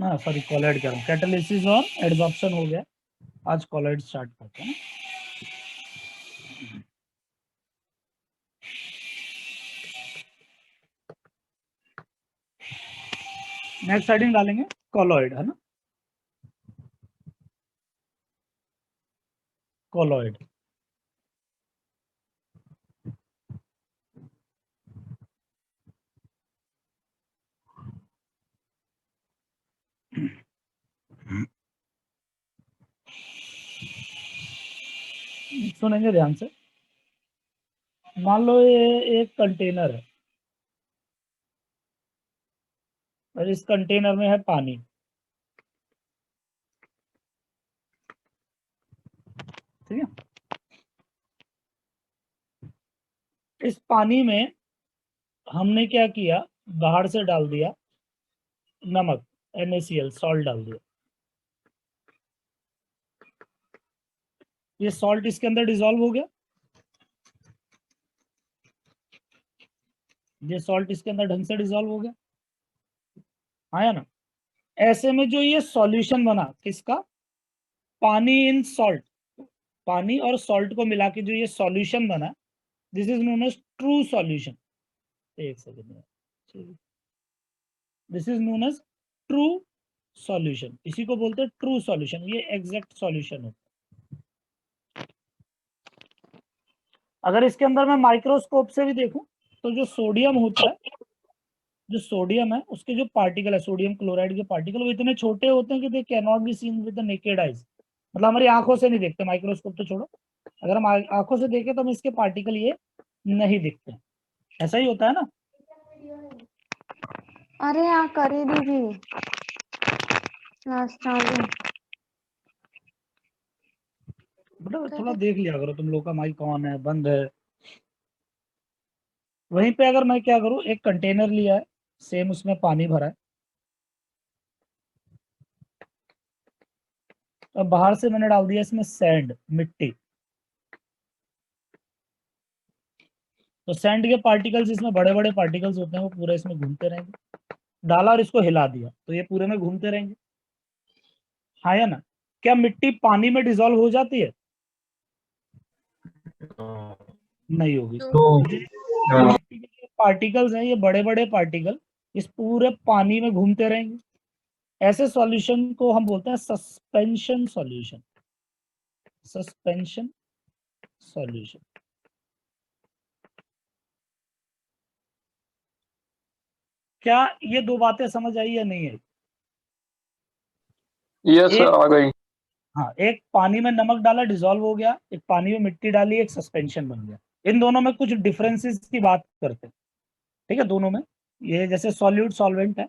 Sorry colloid कह रहा हूँ, कैटालिसिस और एडसॉर्प्शन हो गया, आज कॉलॉइड स्टार्ट करते हैं। नेक्स्ट हेडिंग डालेंगे कॉलॉइड, है ना, कॉलॉइड। सुनेंगे ध्यान से। मान लो ये एक कंटेनर है और इस कंटेनर में है पानी, ठीक है। इस पानी में हमने क्या किया, बाहर से डाल दिया नमक, NaCl, सॉल्ट डाल दिया। ये सॉल्ट इसके अंदर डिसॉल्व हो गया, ये सॉल्ट इसके अंदर ढंग से डिसॉल्व हो गया, आया ना। ऐसे में जो ये सॉल्यूशन बना किसका, पानी इन सॉल्ट, पानी और सॉल्ट को मिला के जो ये सॉल्यूशन बना, this is known as true solution. एक second, this is known as true solution, इसी को बोलते हैं ट्रू सॉल्यूशन, ये एग्जैक्ट सॉल्यूशन होता है। अगर इसके अंदर मैं माइक्रोस्कोप से भी देखूं तो जो सोडियम होता है, जो सोडियम है उसके जो पार्टिकल है, सोडियम क्लोराइड के पार्टिकल, वो इतने छोटे होते हैं कि they can not be seen with the naked eyes, मतलब हमारी आंखों से नहीं दिखते, माइक्रोस्कोप तो छोड़ो, अगर हम आंखों से देखें तो हम इसके पार्टिकल ये नहीं दिखते, ऐसा ही होता है ना। अरे यहाँ करी दीजिए लास्ट चालू। बेटा थोड़ा देख लिया करो, तुम लोग का माइक ऑन है बंद है। वहीं पे अगर मैं क्या करूं, एक कंटेनर लिया है, सेम उसमें पानी भरा है, अब बाहर से मैंने डाल दिया इसमें सैंड, मिट्टी, तो सैंड के पार्टिकल्स, इसमें बड़े बड़े पार्टिकल्स होते हैं, वो पूरे इसमें घूमते रहेंगे। डाला और इसको हिला दिया तो ये पूरे में घूमते रहेंगे, हाँ या ना। क्या मिट्टी पानी में डिसॉल्व हो जाती है? नहीं होगी। तो मिट्टी के पार्टिकल्स हैं, ये बड़े बड़े पार्टिकल इस पूरे पानी में घूमते रहेंगे। ऐसे सॉल्यूशन को हम बोलते हैं सस्पेंशन सॉल्यूशन, सस्पेंशन सॉल्यूशन। क्या ये दो बातें समझ आई या नहीं आई? यस सर, आ गई। हाँ, एक पानी में नमक डाला डिसॉल्व हो गया, एक पानी में मिट्टी डाली एक सस्पेंशन बन गया। इन दोनों में कुछ डिफरेंसेस की बात करते हैं, ठीक है। दोनों में ये जैसे सॉल्यूट सॉल्वेंट है,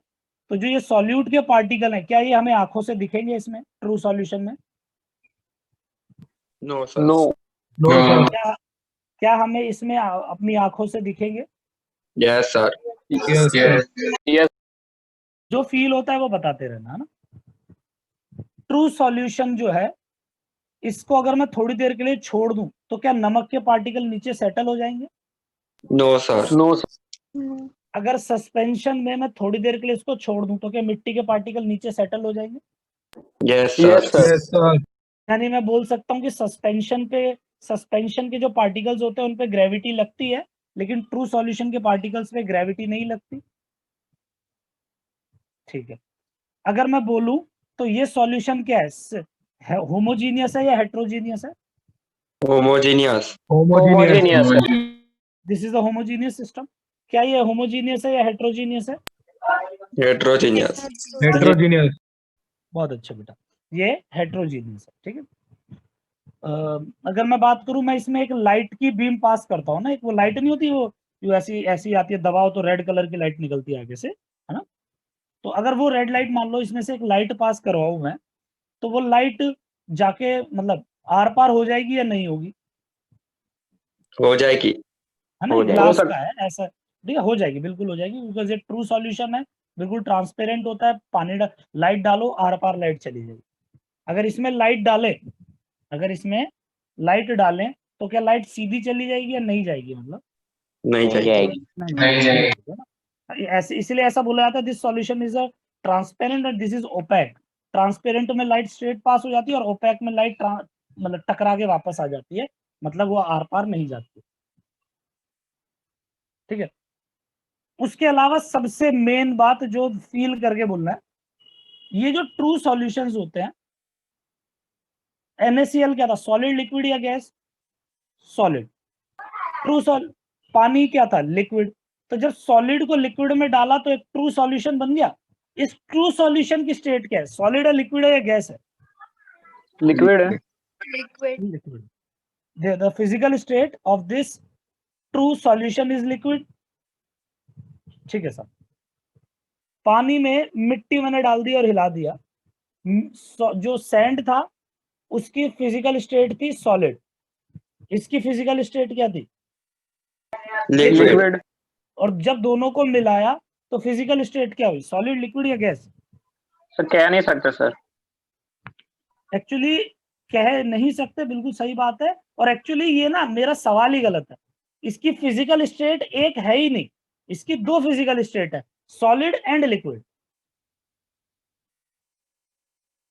तो जो ये सॉल्यूट के पार्टिकल हैं, क्या ये हमें आंखों से दिखेंगे इसमें ट्रू सॉल्यूशन में? No sir, no sir. क्या हमें इसमें अपनी आंखों से दिखेंगे? Yes sir, yes. जो फील होता है वो बताते रहना, है ना। ट्रू सॉल्यूशन जो है, इसको अगर मैं थोड़ी देर के लिए छोड़ दूं तो क्या नमक के पार्टिकल नीचे सेटल हो जाएंगे? No sir, no sir. अगर सस्पेंशन में मैं थोड़ी देर के लिए इसको छोड़ दूं तो क्या मिट्टी के पार्टिकल नीचे सेटल हो जाएंगे? Yes sir. यानी मैं बोल सकता हूँ कि सस्पेंशन के जो पार्टिकल्स होते हैं उन पे ग्रेविटी लगती है, लेकिन ट्रू सॉल्यूशन के पार्टिकल्स पे ग्रेविटी नहीं लगती, ठीक है। अगर मैं बोलूं तो ये सॉल्यूशन क्या है, होमोजीनियस है या हेट्रोजीनियस है? Homogeneous. This is a homogeneous system. क्या ये होमोजीनियस है या हेट्रोजीनियस है? हेट्रोजेनियस। बहुत अच्छा बेटा, ये हेट्रोजीनियस है, ठीक है। अगर मैं बात करूं, मैं इसमें एक लाइट की बीम पास करता हूँ ना, एक वो लाइट नहीं होती, वो जो ऐसी ऐसी आती है, दबाओ तो रेड कलर की लाइट निकलती है आगे से, है ना। तो अगर वो रेड लाइट, मान लो इसमें से एक लाइट पास करवाऊं मैं, तो वो लाइट जाके मतलब आर पार हो जाएगी या नहीं होगी? हो जाएगी। है ना, ग्लास का है ऐसा, ठीक है, हो जाएगी, बिल्कुल हो जाएगी, बिकॉज ये ट्रू सॉल्यूशन है, बिल्कुल ट्रांसपेरेंट होता है। लाइट डालो, आर पार लाइट चली जाएगी। अगर इसमें लाइट डालें, अगर इसमें लाइट डालें तो क्या लाइट सीधी चली जाएगी या नहीं जाएगी? मतलब नहीं जाएगी। नहीं जाएगी, है ना। ऐसे इसलिए ऐसा बोला जाता है, this solution is a transparent and this is opaque. Transparent में लाइट स्ट्रेट पास हो जाती है और ओपैक में लाइट मतलब टकरा के वापस आ जाती है, मतलब वो आर पार नहीं जाती। ठीक है, उसके अलावा सबसे मेन बात जो फील करके बोलना है, ये जो ट्रू सॉल्यूशंस होते हैं, NaCl क्या था, सॉलिड लिक्विड या गैस? सॉलिड। पानी क्या था, लिक्विड। तो जब सॉलिड को लिक्विड में डाला तो एक ट्रू सॉल्यूशन बन गया। इस ट्रू सॉल्यूशन की स्टेट क्या है, सॉलिड है, लिक्विड है या गैस है? लिक्विड है। Liquid. The physical state of this true solution is liquid. ठीक है सर, पानी में मिट्टी मैंने डाल दी और हिला दिया, जो सैंड था उसकी फिजिकल स्टेट थी सॉलिड, इसकी फिजिकल स्टेट क्या थी, लिक्विड। और जब दोनों को मिलाया तो फिजिकल स्टेट क्या हुई, सॉलिड, लिक्विड या गैस? सर कह नहीं सकते सर। एक्चुअली कह नहीं सकते, बिल्कुल सही बात है। और एक्चुअली ये ना मेरा सवाल ही गलत है, इसकी फिजिकल स्टेट एक है ही नहीं, इसकी दो फिजिकल स्टेट है, सॉलिड एंड लिक्विड।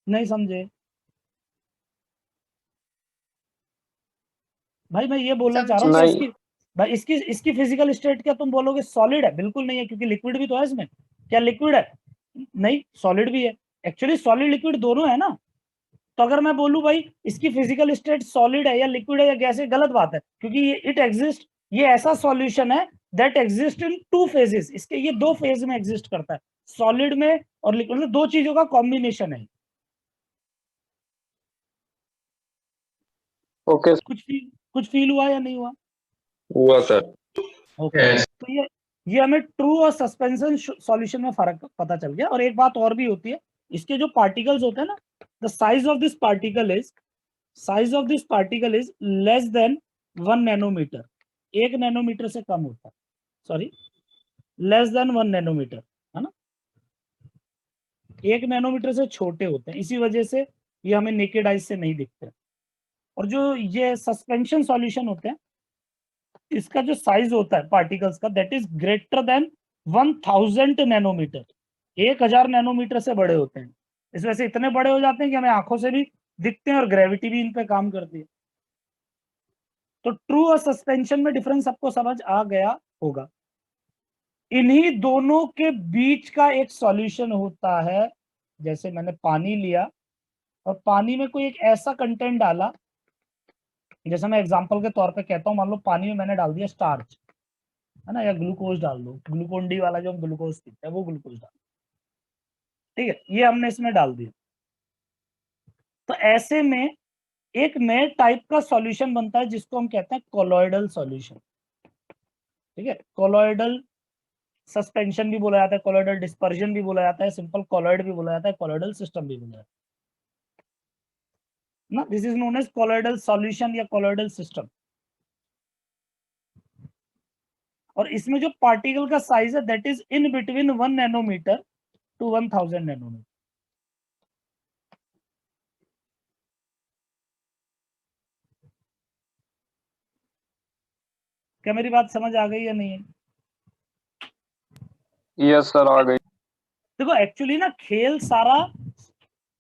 नहीं समझे भाई, मैं ये बोलना चाह रहा हूँ कि इसकी भाई इसकी फिजिकल स्टेट क्या तुम बोलोगे सॉलिड है? बिल्कुल नहीं है, क्योंकि लिक्विड भी तो है इसमें। क्या लिक्विड है? नहीं, सॉलिड भी है। एक्चुअली सॉलिड लिक्विड दोनों है ना। तो अगर मैं बोलूं भाई इसकी फिजिकल स्टेट सॉलिड है या लिक्विड है या गैस है, गलत बात है, क्योंकि ये इट एग्जिस्ट, ये ऐसा सॉल्यूशन है that exist in two phases, इसके ये दो फेज में एग्जिस्ट करता है, सॉलिड में और लिक्विड में, दो चीजों का कॉम्बिनेशन है। ओके। कुछ फील हुआ या नहीं हुआ? हुआ सर। ओके, तो ये हमें ट्रू और सस्पेंशन सॉल्यूशन में फर्क पता चल गया। और एक बात और भी होती है, इसके जो पार्टिकल्स होते हैं ना, the size of this particle is less than 1 nanometer, 1 nanometer से कम होता है, सॉरी लेस देन 1 नैनोमीटर, है ना, 1 नैनोमीटर से छोटे होते हैं, इसी वजह से ये हमें नेकेड आइज से नहीं दिखते। और जो ये सस्पेंशन सॉल्यूशन होते हैं, इसका जो साइज होता है पार्टिकल्स का, that is greater than 1000 nanometer, 1000 nanometer से बड़े होते हैं। इस वजह से इतने बड़े हो जाते हैं कि हमें आंखों से भी दिखते हैं और ग्रेविटी भी इन पे काम करती है। तो ट्रू और सस्पेंशन में डिफरेंस सबको समझ आ गया होगा। इन्हीं दोनों के बीच का एक सॉल्यूशन होता है, जैसे मैंने पानी लिया और पानी में कोई एक ऐसा कंटेंट डाला, जैसे मैं एग्जांपल के तौर पे कहता हूँ, मान लो पानी में मैंने डाल दिया स्टार्च, है ना, या ग्लूकोज डाल दो, ग्लूकोन डी वाला जो हम ग्लूकोज पीते हैं वो ग्लूकोज डाल, ठीक है, ये हमने इसमें डाल दिया। तो ऐसे में एक नए टाइप का सॉल्यूशन बनता है जिसको हम कहते हैं कोलॉइडल सॉल्यूशन। ठीक है, कोलॉइडल सस्पेंशन भी बोला जाता है, कोलॉइडल डिस्पर्जन भी बोला जाता है, सिंपल कोलॉइड भी बोला जाता है, कोलॉइडल सिस्टम भी बोला जाता है ना। This is known as colloidal solution या कोलॉइडल सिस्टम। और इसमें जो पार्टिकल का साइज है that is in between 1 nanometer to 1000 nanometer. क्या मेरी बात समझ आ गई या नहीं है? यस सर आ गई। देखो एक्चुअली ना खेल सारा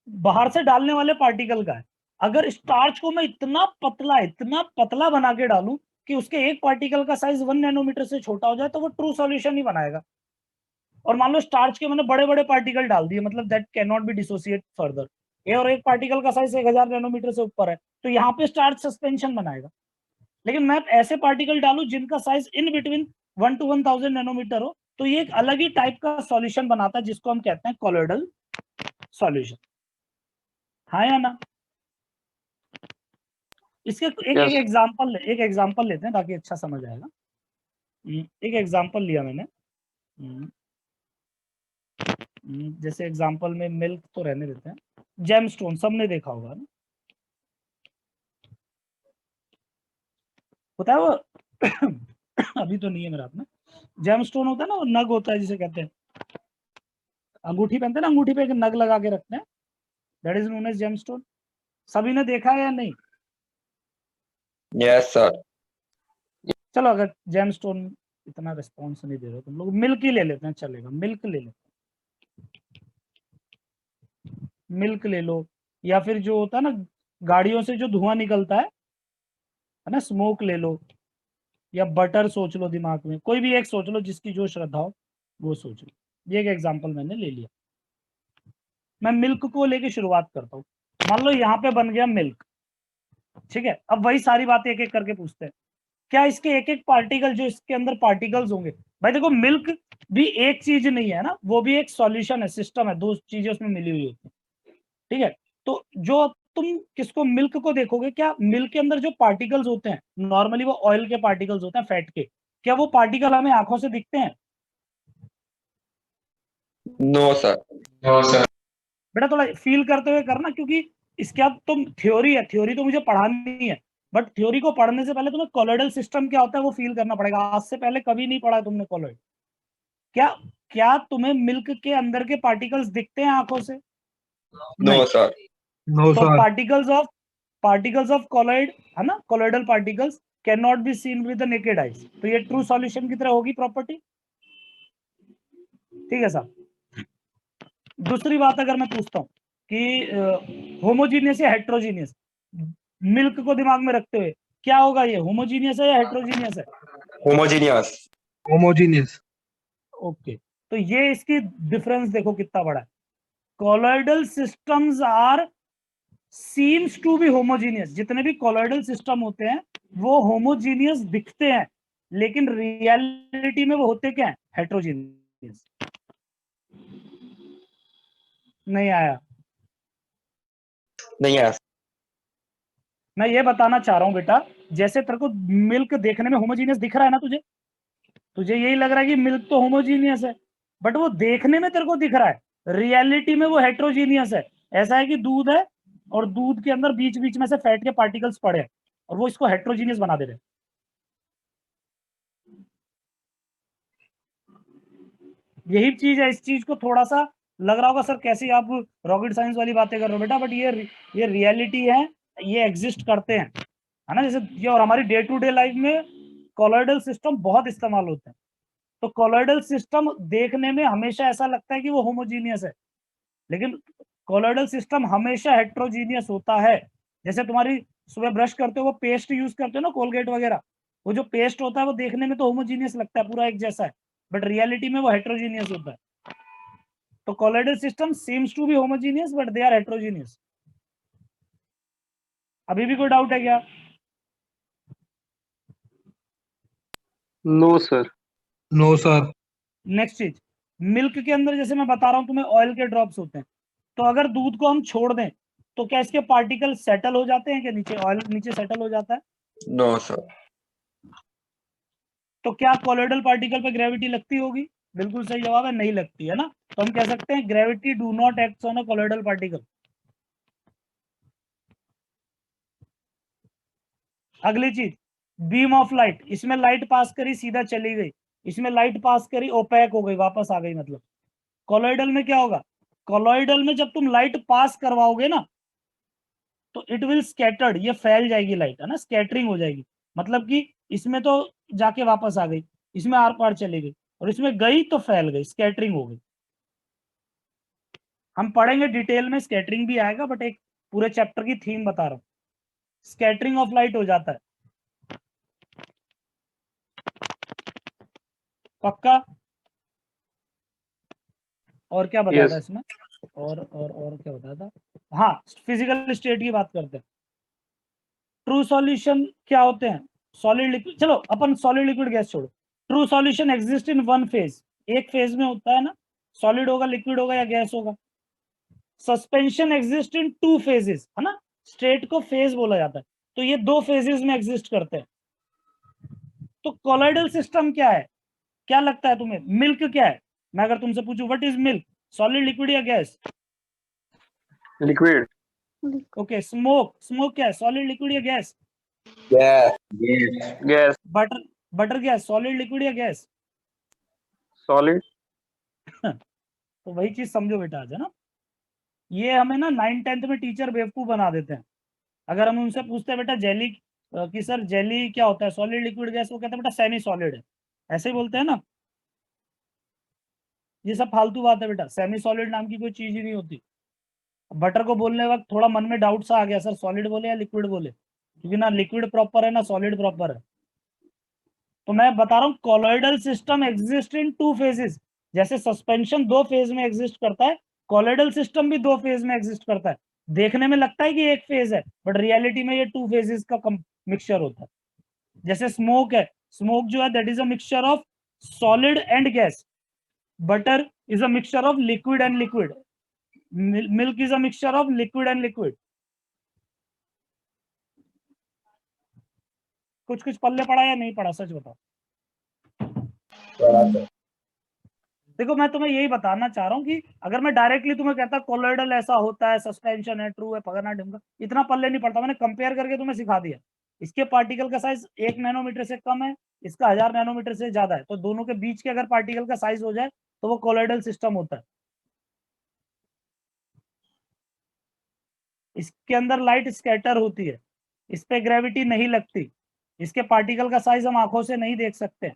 बाहर से डालने वाले पार्टिकल का है। अगर स्टार्च को मैं इतना पतला बना के डालूं कि उसके एक पार्टिकल का साइज 1 नैनोमीटर से छोटा हो जाए, तो वो ट्रू सॉल्यूशन ही बनाएगा। और मान लो स्टार्च के मैंने बड़े बड़े पार्टिकल डाल दिए, मतलब that can not be dissociate further, ये और एक पार्टिकल का साइज 1000 नैनोमीटर से ऊपर है, तो यहाँ पे स्टार्च सस्पेंशन बनाएगा। लेकिन मैं ऐसे पार्टिकल डालू जिनका size in between 1 to 1000 nanometer हो, तो ये एक अलग ही टाइप का सॉल्यूशन बनाता है जिसको हम कहते हैं कोलॉइडल सॉल्यूशन। हाँ या ना? इसके एक एग्जांपल लेते हैं ताकि अच्छा समझ आएगा। एक एग्जांपल लिया मैंने, जैसे एग्जांपल में मिल्क तो रहने देते हैं, जेमस्टोन सबने देखा होगा ना, होता है वो अभी तो नहीं है मेरे हाथ में। जेमस्टोन होता है ना, वो नग होता है जिसे कहते हैं, अंगूठी पहनते हैं ना, अंगूठी पे एक नग लगा के रखते हैं, that is known as gemstone. सभी ने देखा है या नहीं? Yes sir. चलो अगर जेमस्टोन इतना रिस्पॉन्स नहीं दे रहे तुम लोग, मिल्क ही ले लेते हैं, चलेगा, मिल्क ले लेते हैं। मिल्क ले लो, या फिर जो होता है ना गाड़ियों से जो धुआं निकलता है ना, स्मोक ले लो, या बटर सोच लो, दिमाग में कोई भी एक सोच लो, जिसकी जो श्रद्धा हो वो सोच लो। ये एक एग्जांपल मैंने ले लिया। मैं मिल्क को लेके शुरुआत करता हूँ। मान लो यहाँ पे बन गया मिल्क, ठीक है। अब वही सारी बातें एक एक करके पूछते हैं, क्या इसके एक एक पार्टिकल, जो इसके अंदर पार्टिकल्स होंगे, भाई देखो मिल्क भी एक चीज नहीं है ना, वो भी एक सॉल्यूशन है, सिस्टम है, दो चीजें उसमें मिली हुई होती है, ठीक है। तो जो तुम किसको, मिल्क को देखोगे, क्या मिल्क के अंदर जो पार्टिकल्स होते हैं, नॉर्मली वो ऑयल के पार्टिकल्स होते हैं, फैट के, क्या वो पार्टिकल हमें आंखों से दिखते हैं? No sir. बेटा थोड़ा फील करते हुए करना, क्योंकि इसके अब तुम थ्योरी है, थ्योरी तो मुझे पढ़ानी है, बट थ्योरी को पढ़ने से पहले तुम्हें कोलोइडल सिस्टम क्या होता है वो फील करना पड़ेगा। आज से पहले कभी नहीं पढ़ा तुमने कोलोइड। क्या क्या तुम्हें मिल्क के अंदर के पार्टिकल्स दिखते हैं आंखों से? नो नहीं। सर। तो पार्टिकल्स ऑफ कोलोइड है ना, colloidal particles can not be seen with the naked eyes. तो ये ट्रू सॉल्यूशन की तरह होगी प्रॉपर्टी, ठीक है साहब। दूसरी बात अगर मैं पूछता हूँ कि होमोजीनियस या हेट्रोजीनियस, मिल्क को दिमाग में रखते हुए क्या होगा, ये होमोजीनियस है या हेट्रोजीनियस है? होमोजीनियस। ओके, तो ये इसकी डिफरेंस देखो कितना बड़ा है। Colloidal systems are seems to be homogeneous, जितने भी कोलोइडल सिस्टम होते हैं वो होमोजीनियस दिखते हैं, लेकिन रियलिटी में वो होते क्या है, हेट्रोजीनियस। नहीं आया? नहीं आया। मैं ये बताना चाह रहा हूं बेटा, जैसे तेरे को मिल्क देखने में होमोजीनियस दिख रहा है ना, तुझे तुझे यही लग रहा है कि मिल्क तो होमोजीनियस है, बट वो देखने में तेरे को दिख रहा है, रियलिटी में वो हेट्रोजीनियस है। ऐसा है कि दूध है और दूध के अंदर बीच बीच में से फैट के पार्टिकल्स पड़े हैं, और वो इसको हेट्रोजीनियस बना दे रहे हैं। यही चीज है, इस चीज को थोड़ा सा लग रहा होगा सर कैसे आप रॉकेट साइंस वाली बातें कर रहे हो बेटा, बट ये रियलिटी है, ये एग्जिस्ट करते हैं, है ना। जैसे ये, और हमारी डे टू डे लाइफ में कोलोइडल सिस्टम बहुत इस्तेमाल होते हैं। तो कोलोइडल सिस्टम देखने में हमेशा ऐसा लगता है कि वो होमोजीनियस है, लेकिन कोलोइडल सिस्टम हमेशा हेट्रोजीनियस होता है। जैसे तुम्हारी सुबह ब्रश करते हो वो पेस्ट यूज करते हो ना, कोलगेट वगैरह, वो जो पेस्ट होता है वो देखने में तो होमोजीनियस लगता है, पूरा एक जैसा है, बट रियलिटी में वो हेट्रोजीनियस होता है। तो colloidal system seems to be homogeneous but they are heterogeneous. अभी भी कोई डाउट है क्या? No sir. No sir. Next चीज, मिल्क के अंदर जैसे मैं बता रहा हूं तुम्हें ऑयल के ड्रॉप्स होते हैं, तो अगर दूध को हम छोड़ दें तो क्या इसके पार्टिकल सेटल हो जाते हैं? कि नीचे ऑयल नीचे सेटल हो जाता है? No sir. तो क्या कोलोइडल पार्टिकल पे ग्रेविटी लगती होगी? बिल्कुल सही जवाब है, नहीं लगती है ना। तो हम कह सकते हैं gravity do not act on a colloidal particle. अगली चीज, बीम ऑफ लाइट, इसमें लाइट पास करी सीधा चली गई, इसमें लाइट पास करी ओपैक हो गई वापस आ गई, मतलब कोलोइडल में क्या होगा, कोलोइडल में जब तुम लाइट पास करवाओगे ना तो इट विल स्कैटर्ड, ये फैल जाएगी लाइट, है ना, स्कैटरिंग हो जाएगी। मतलब कि इसमें तो जाके वापस आ गई, इसमें आर पार चली गई, और इसमें गई तो फैल गई, स्कैटरिंग हो गई। हम पढ़ेंगे डिटेल में, स्कैटरिंग भी आएगा, बट एक पूरे चैप्टर की थीम बता रहा हूं, स्कैटरिंग ऑफ लाइट हो जाता है। पक्का? और क्या बताया था यस। इसमें, और क्या बताया था? हाँ, फिजिकल स्टेट की बात करते हैं। ट्रू सॉल्यूशन क्या होते हैं? सॉलिड लिक्विड, चलो अपन सॉलिड लिक्विड गैस छोड़ो। True solution exist in one phase, एक फेज में होता है ना, सॉलिड होगा, लिक्विड होगा, या गैस होगा। Suspension exist in two phases, है ना, स्टेट को फेज बोला जाता है, तो ये दो फेजेस में एग्जिस्ट करते हैं। तो कोलोइडल सिस्टम क्या है? क्या लगता है तुम्हें, मिल्क क्या है? मैं अगर तुमसे पूछूं what is milk, solid, liquid या गैस? लिक्विड। ओके, स्मोक क्या है, सॉलिड, लिक्विड या गैस? गैस। बटर क्या है, सॉलिड, लिक्विड या गैस? सॉलिड। तो वही चीज समझो बेटा आज, है ना। ये हमें ना 9th-10th में टीचर बेवकूफ बना देते हैं। अगर हम उनसे पूछते हैं बेटा जेली कि सर जेली क्या होता है, सॉलिड, लिक्विड, गैस, वो कहते हैं बेटा सेमी सॉलिड है, ऐसे ही बोलते हैं ना। ये सब फालतू बात है बेटा, सेमी सॉलिड नाम की कोई चीज ही नहीं होती। बटर को बोलने वक्त थोड़ा मन में डाउट सा आ गया, सर सॉलिड बोले या लिक्विड बोले, क्योंकि ना लिक्विड प्रॉपर है ना सॉलिड प्रॉपर है। तो मैं बता रहा हूँ colloidal system exist in 2 phases. जैसे सस्पेंशन 2 फेज में एग्जिस्ट करता है, कॉलोइडल सिस्टम भी 2 फेज में एग्जिस्ट करता है। देखने में लगता है कि एक फेज है, बट रियलिटी में ये 2 फेजेस का मिक्सचर होता है। जैसे स्मोक है, स्मोक जो है that is a mixture of solid and gas. Butter is a mixture of liquid and liquid. Milk is a mixture of liquid and liquid. कुछ कुछ पल्ले पड़ा या नहीं पड़ा, सच बताओ। देखो मैं तुम्हें यही बताना चाह रहा हूँ कि अगर मैं डायरेक्टली तुम्हें कहता कोलोइडल ऐसा होता है, सस्पेंशन है, ट्रू है, पगना ढिमका, इतना पल्ले नहीं पड़ता। मैंने कंपेयर करके तुम्हें सिखा दिया। इसके पार्टिकल का साइज 1 नैनोमीटर से कम है, इसका 1000 नैनोमीटर से ज्यादा है, तो दोनों के बीच के अगर पार्टिकल का साइज हो जाए तो वो कोलोइडल सिस्टम होता है। इसके अंदर लाइट स्कैटर होती है, इस पे ग्रेविटी नहीं लगती, इसके पार्टिकल का साइज हम आंखों से नहीं देख सकते।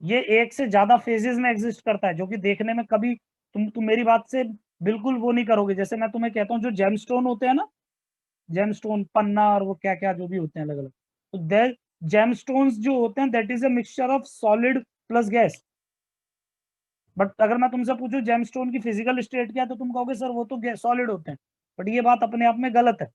ये एक से ज्यादा फेजेस में एग्जिस्ट करता है, जो कि देखने में कभी तुम मेरी बात से बिल्कुल वो नहीं करोगे। जैसे मैं तुम्हें कहता हूँ जो जेमस्टोन होते हैं ना, जेमस्टोन पन्ना और वो क्या क्या जो भी होते हैं अलग अलग, तो देयर जेमस्टोन्स जो होते हैं that is a mixture of solid plus gas. But अगर मैं तुमसे पूछूं जेमस्टोन की फिजिकल स्टेट क्या है, तो तुम कहोगे सर वो तो सॉलिड होते हैं, बट ये बात अपने आप में गलत है।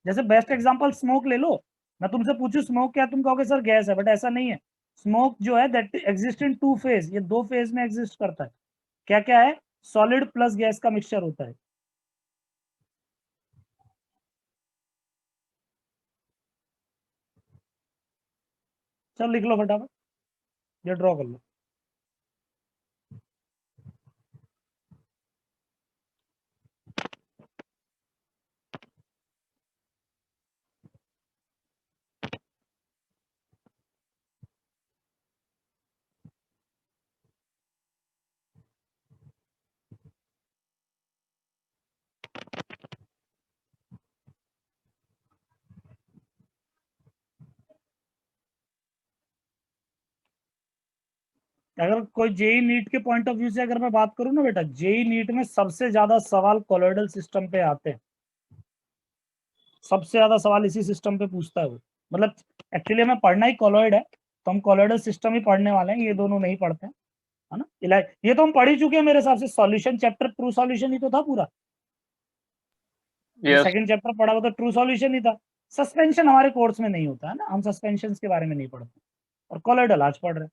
जैसे बेस्ट एग्जांपल स्मोक ले लो, मैं तुमसे पूछूं स्मोक क्या, तुम कहोगे सर गैस है, बट ऐसा नहीं है। स्मोक जो है दैट एग्जिस्ट इन 2 फेज, ये 2 फेज में एग्जिस्ट करता है। क्या क्या है? सॉलिड प्लस गैस का मिक्सचर होता है। चल लिख लो फटाफट, ये ड्रॉ कर लो। अगर कोई जेई नीट के पॉइंट ऑफ व्यू से अगर मैं बात करूं ना बेटा, जेई नीट में सबसे ज्यादा सवाल कोलोइडल सिस्टम पे आते हैं। सबसे ज्यादा सवाल इसी सिस्टम पे पूछता है वो। मतलब एक्चुअली हमें पढ़ना ही कोलोइड है, तो हम कोलोइडल सिस्टम ही पढ़ने वाले हैं, ये दोनों नहीं पढ़ते हैं, है ना। ये तो हम पढ़ ही चुके हैं मेरे हिसाब से। सॉल्यूशन चैप्टर ट्रू सॉल्यूशन ही तो था पूरा। Yes. सेकंड चैप्टर पढ़ा हुआ तो ट्रू सॉल्यूशन ही था। सस्पेंशन हमारे कोर्स में नहीं होता है ना, हम सस्पेंशन के बारे में नहीं पढ़ते, और कोलोइडल आज पढ़ रहे हैं।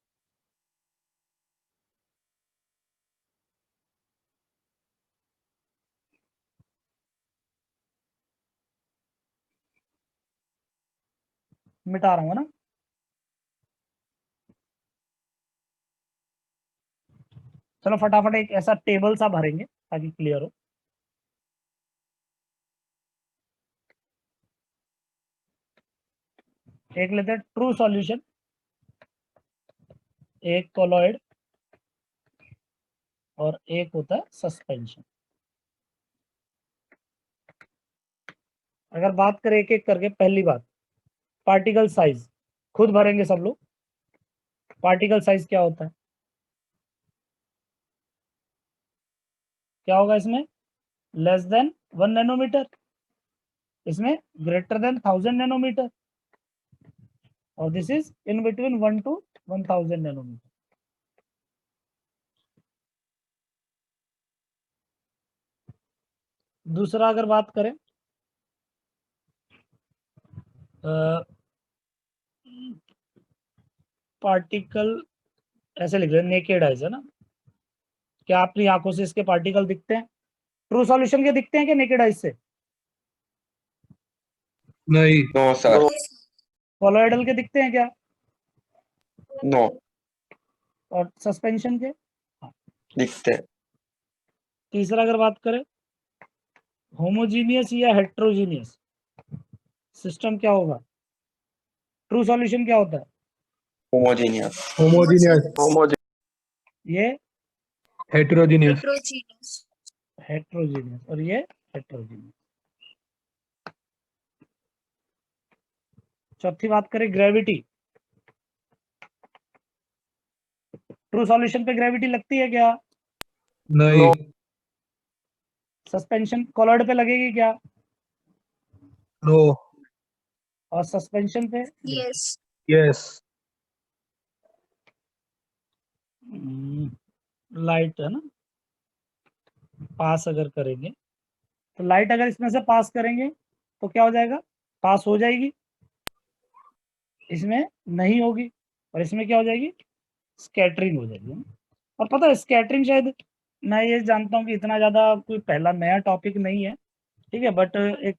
मिटा रहा हूँ ना। चलो फटाफट एक ऐसा टेबल सा भरेंगे ताकि क्लियर हो। एक लेते हैं ट्रू सॉल्यूशन, एक कोलॉइड, और एक होता है सस्पेंशन। अगर बात करें एक एक करके, पहली बात पार्टिकल साइज, खुद भरेंगे सब लोग। पार्टिकल साइज क्या होता है? क्या होगा इसमें? लेस देन 1 नैनोमीटर, इसमें ग्रेटर देन 1000 नैनोमीटर, और this is in between 1 to 1000 nanometer. दूसरा अगर बात करें, पार्टिकल ऐसे लिख रहे हैं नेकेड आइज, है ना। क्या अपनी आंखों से इसके पार्टिकल दिखते हैं? ट्रू सॉल्यूशन के दिखते हैं क्या नेकेड आइज से? नहीं। No sir. कोलोइडल के दिखते हैं क्या? नो। और सस्पेंशन के? दिखते। तीसरा अगर बात करें, होमोजीनियस या हेट्रोजीनियस सिस्टम क्या होगा? ट्रू सॉल्यूशन क्या होता है? होमोजीनियस। Homogeneous. ये हेटेरोजीनियस। हेट्रोजीनियस, और ये हेट्रोजीनियस। चौथी बात करें ग्रेविटी, ट्रू सॉल्यूशन पे ग्रेविटी लगती है क्या? नहीं, सस्पेंशन कॉलर्ड पे लगेगी क्या? नो, और सस्पेंशन पे? यस। यस, लाइट है ना, पास अगर करेंगे तो लाइट अगर इसमें से पास करेंगे तो क्या हो जाएगा? पास हो जाएगी, इसमें नहीं होगी, और इसमें क्या हो जाएगी? स्कैटरिंग हो जाएगी ना? और पता है स्कैटरिंग शायद मैं ये जानता हूँ कि इतना ज्यादा कोई पहला नया टॉपिक नहीं है, ठीक है, बट एक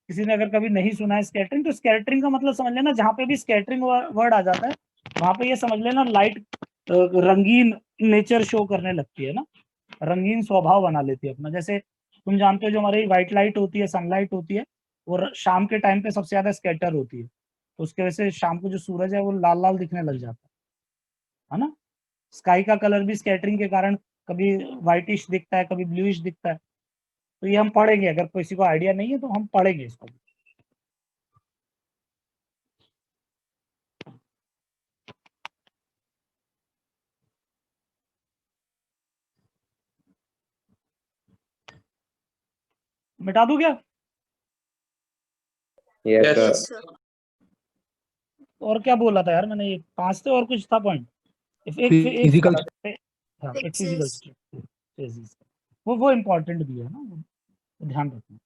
किसी ने अगर कभी नहीं सुना है स्कैटरिंग, तो स्कैटरिंग का मतलब समझ लेना, जहाँ पे भी स्कैटरिंग वर्ड आ जाता है वहां पे ये समझ लेना लाइट रंगीन नेचर शो करने लगती है ना, रंगीन स्वभाव बना लेती है अपना। जैसे तुम जानते हो जो हमारी व्हाइट लाइट होती है, सनलाइट होती है, वो शाम के टाइम पे सबसे ज्यादा स्कैटर होती है, तो उसके वजह से शाम को जो सूरज है वो लाल लाल दिखने लग जाता है ना। स्काई का कलर भी स्कैटरिंग के कारण कभी व्हाइटिश दिखता है, कभी ब्लूइश दिखता है। तो ये हम पढ़ेंगे, अगर किसी को आइडिया नहीं है तो हम पढ़ेंगे इसको। मिटा दूं क्या? Yes yes sir. सर। और क्या बोला था यार मैंने, ये 5 थे और कुछ था पॉइंट। एक फिजिकल हाँ, एक Physics. फिजिकल फेजेस, वो इम्पोर्टेंट भी है ना, वो ध्यान रखना।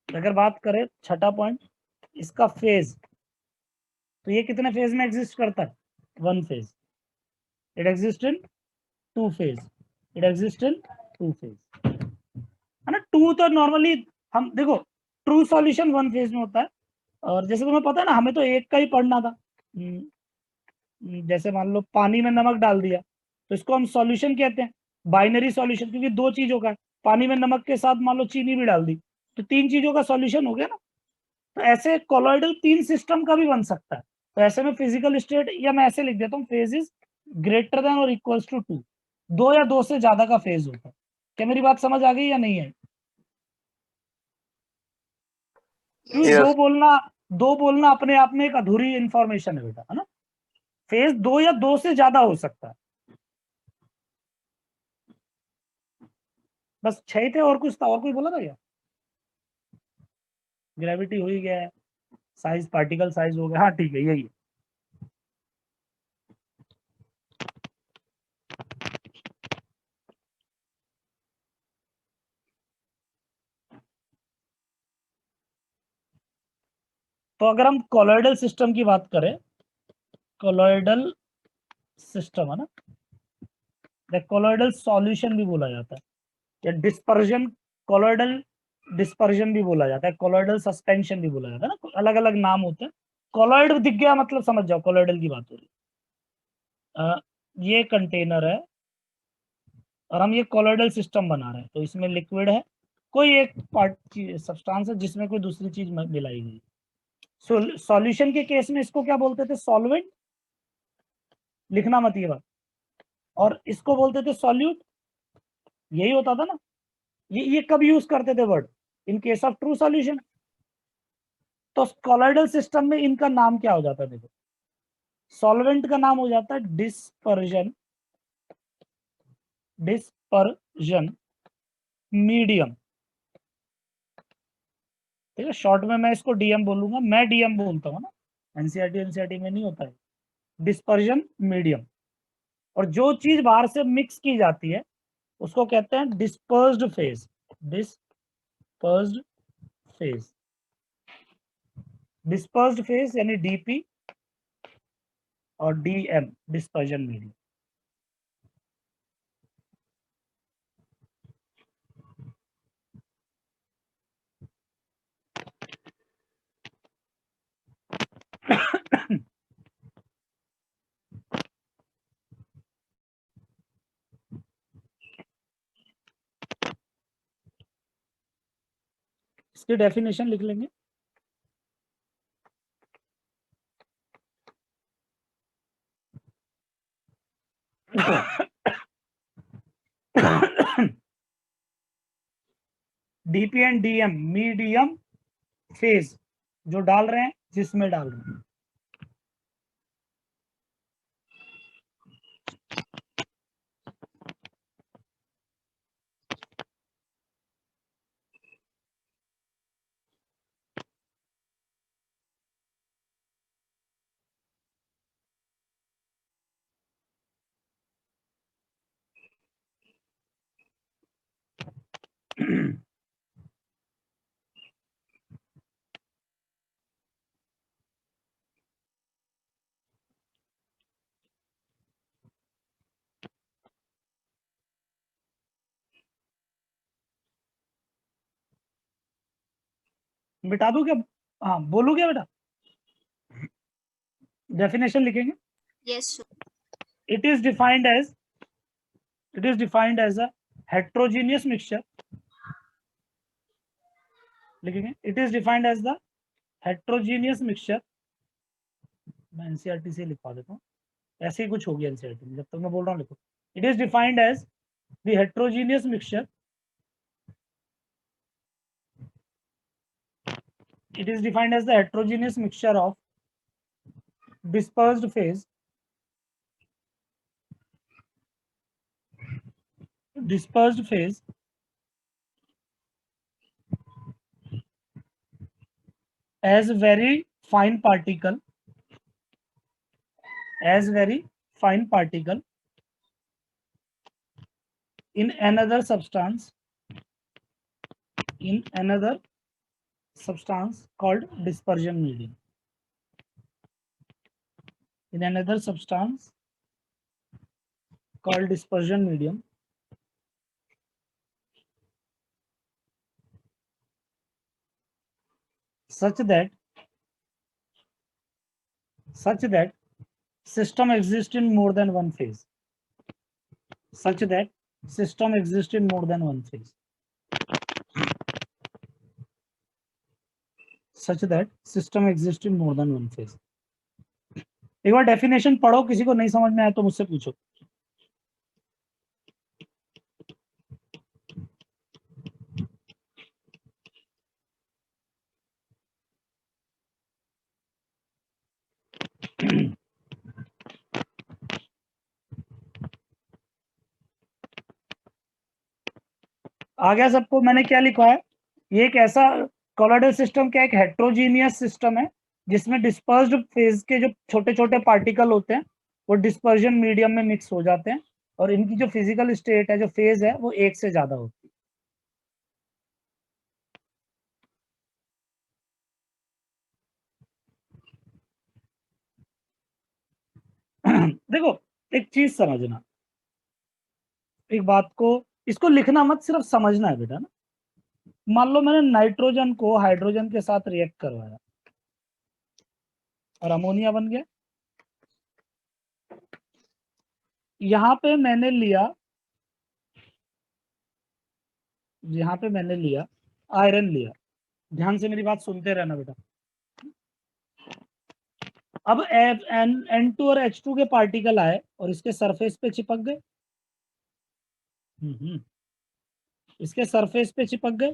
अगर बात करें छठा पॉइंट, इसका फेज, तो ये कितने फेज में एग्जिस्ट करता है? 1 phase. It exist in 2 phase. It exist in 2 phase, है ना। 2 तो नॉर्मली हम देखो, ट्रू सॉल्यूशन 1 फेज में होता है, और जैसे तुम्हें पता है ना, हमें तो एक का ही पढ़ना था। जैसे मान लो पानी में नमक डाल दिया, तो इसको हम सॉल्यूशन कहते हैं, बाइनरी सॉल्यूशन, क्योंकि 2 चीजों का है। पानी में नमक के साथ मान लो चीनी भी डाल दी, तो 3 चीजों का सॉल्यूशन हो गया ना। तो ऐसे कोलॉइडल 3 सिस्टम का भी बन सकता है। तो ऐसे में फिजिकल स्टेट, या मैं ऐसे लिख देता हूँ, फेज इज ग्रेटर देन और इक्वल्स टू 2। 2 या 2 से ज्यादा का फेज होता है। क्या मेरी बात समझ आ गई या नहीं है? क्योंकि Yes. 2 बोलना अपने आप में एक अधूरी इंफॉर्मेशन है बेटा, है ना। फेज 2 या 2 से ज्यादा हो सकता है। बस 6 थे, और कुछ था? और कोई बोला था क्या? ग्रेविटी हो ही गया है, साइज, पार्टिकल साइज हो गया, हाँ ठीक है, यही है। तो अगर हम कोलॉइडल सिस्टम की बात करें, कोलॉइडल सिस्टम है ना, कोलॉइडल सॉल्यूशन भी बोला जाता है, या डिस्पर्जन, कोलॉइडल डिस्पर्जन भी बोला जाता है, कोलॉइडल सस्पेंशन भी बोला जाता है ना, अलग अलग नाम होते हैं। कोलॉइड दिख गया मतलब समझ जाओ कोलॉइडल की बात हो रही है। ये कंटेनर है और हम ये कोलॉइडल सिस्टम बना रहे हैं, तो इसमें लिक्विड है, कोई एक पार्ट सब्सटेंस है जिसमें कोई दूसरी चीज मिलाई गई। सॉल्यूशन के केस में इसको क्या बोलते थे? सॉल्वेंट, लिखना मत ये बात। और इसको बोलते थे सॉल्यूट, यही होता था ना। ये कब यूज करते थे word? In case of true solution. तो कोलॉइडल सिस्टम में इनका नाम क्या हो जाता है? देखो, सॉल्वेंट का नाम हो जाता है डिस्पर्जन, डिस्पर्जन मीडियम, ठीक है। शॉर्ट में मैं इसको डीएम बोलूंगा, मैं डीएम बोलता हूँ ना, एनसीईआरटी में नहीं होता है। Dispersion medium. और जो चीज बाहर से मिक्स की जाती है उसको कहते हैं dispersed phase, dispersed phase, dispersed phase यानी डीपी, और डीएम डिस्पर्जन मीडियम। इसकी डेफिनेशन लिख लेंगे। DP and DM medium phase, जो डाल रहे हैं जिसमें डाल रहे हैं। बिठा दूं क्या? हाँ बोलू क्या बेटा? डेफिनेशन लिखेंगे. Yes, sir. It is defined as a heterogeneous mixture. लिखेंगे. It is defined as the heterogeneous mixture. मैं एनसीईआरटी से लिखवा देता हूँ. ऐसे ही कुछ हो गया एनसीईआरटी में, जब तक मैं बोल रहा हूँ लिखो. It is defined as the heterogeneous mixture. It is defined as the heterogeneous mixture of dispersed phase, as very fine particle in another substance called dispersion medium. In another substance called dispersion medium, such that system exists in more than one phase. Such that system exists in more than one phase. Such that system exists in more than one phase. एक बार definition पढ़ो, किसी को नहीं समझ में आया तो मुझसे पूछो. आ गया सबको? मैंने क्या लिखा है? ये एक ऐसा कोलोइडल सिस्टम क्या एक हेट्रोजीनियस सिस्टम है जिसमें डिस्पर्स्ड फेज के जो छोटे छोटे पार्टिकल होते हैं वो डिस्पर्जन मीडियम में मिक्स हो जाते हैं और इनकी जो फिजिकल स्टेट है, जो फेज है, वो एक से ज्यादा होती है. देखो एक चीज समझना, एक बात को, इसको लिखना मत, सिर्फ समझना है बेटा ना. मान लो मैंने नाइट्रोजन को हाइड्रोजन के साथ रिएक्ट करवाया और अमोनिया बन गया. यहाँ पे मैंने लिया आयरन लिया. ध्यान से मेरी बात सुनते रहना बेटा. अब N2 और H2 के पार्टिकल आए और इसके सरफेस पे चिपक गए. इसके सरफेस पे चिपक गए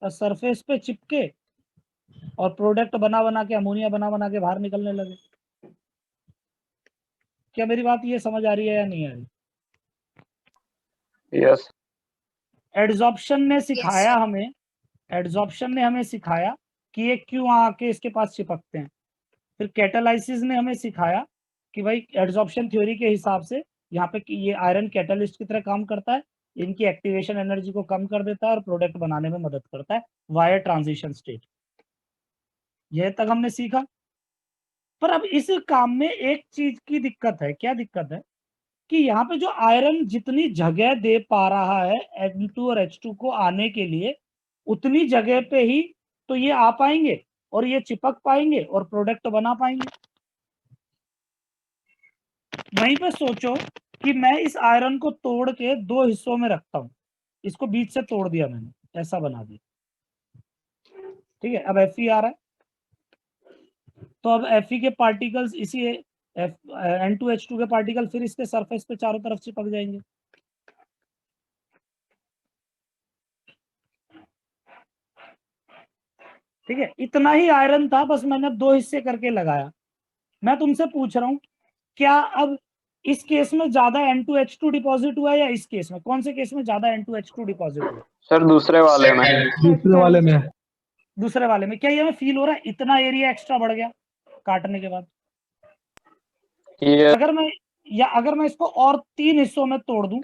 और सरफेस पे चिपके और प्रोडक्ट बना के, अमोनिया बना के बाहर निकलने लगे. क्या मेरी बात ये समझ आ रही है या नहीं आ रही? Yes. एड्सॉर्प्शन ने सिखाया sir. हमें, एड्सॉर्प्शन ने हमें सिखाया कि ये क्यों आके इसके पास चिपकते हैं. फिर कैटालाइसिस ने हमें सिखाया कि भाई एड्सॉर्प्शन थ्योरी के हिसाब से यहाँ पे ये आयरन कैटलिस्ट की तरह काम करता है, इनकी एक्टिवेशन एनर्जी को कम कर देता है और प्रोडक्ट बनाने में मदद करता है वाया ट्रांजिशन स्टेट. यह तक हमने सीखा. पर अब इस काम में एक चीज की दिक्कत है. क्या दिक्कत है? कि यहाँ पे जो आयरन जितनी जगह दे पा रहा है N2 और H2 को आने के लिए, उतनी जगह पे ही तो ये आ पाएंगे और ये चिपक पाएंगे और प्रोडक्ट बना पाएंगे. वहीं पे सोचो कि मैं इस आयरन को तोड़ के दो हिस्सों में रखता हूं. इसको बीच से तोड़ दिया मैंने, ऐसा बना दिया. ठीक है, अब Fe आ रहा है तो अब Fe के पार्टिकल्स इसी N2H2 के पार्टिकल फिर इसके सरफेस पे चारों तरफ चिपक जाएंगे. ठीक है, इतना ही आयरन था, बस मैंने अब दो हिस्से करके लगाया. मैं तुमसे पूछ रहा हूं, क्या अब इस केस में ज्यादा N2H2 डिपॉजिट हुआ या इस केस में? कौन से केस में ज्यादा N2H2 डिपॉजिट हुआ? सर दूसरे वाले में. दूसरे वाले में. दूसरे वाले में. क्या ये हमें फील हो रहा है इतना एरिया एक्स्ट्रा बढ़ गया काटने के बाद? Yes. अगर मैं इसको और 3 हिस्सों में तोड़ दूं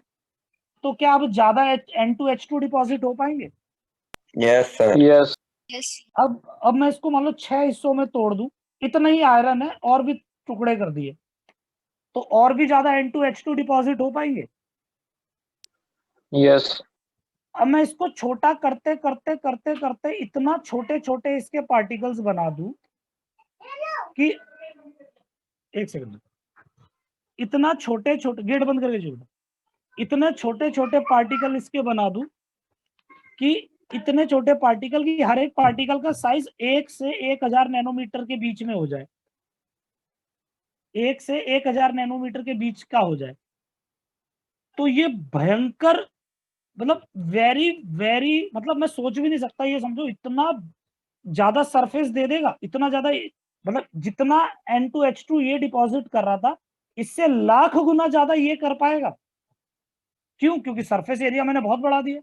तो क्या अब ज्यादा N2H2 डिपॉजिट हो पाएंगे? Yes sir. Yes. Yes. अब मैं इसको मान लो 6 हिस्सों में तोड़ दूं, इतना ही आयरन है और भी टुकड़े कर दिए, तो और भी ज्यादा N2H2 डिपॉजिट हो पाएंगे? Yes. अब मैं इसको छोटा करते करते करते करते इतना छोटे छोटे इसके पार्टिकल्स बना दूं कि, एक सेकंड, इतना छोटे छोटे, गेट बंद करके छोटा, इतने छोटे छोटे पार्टिकल इसके बना दूं कि इतने छोटे पार्टिकल की हर एक पार्टिकल का साइज 1 से 1000 नैनोमीटर के बीच में हो जाए, 1 से 1000 नैनोमीटर के बीच का हो जाए। तो ये भयंकर, मतलब वेरी वेरी, मतलब मैं सोच भी नहीं सकता, ये समझो इतना ज्यादा सरफेस दे देगा, इतना ज्यादा, मतलब जितना N2H2 ये डिपॉजिट कर रहा था, इससे लाख गुना ज्यादा ये कर पाएगा। क्यों? क्योंकि सरफेस एरिया मैंने बहुत बढ़ा दिया।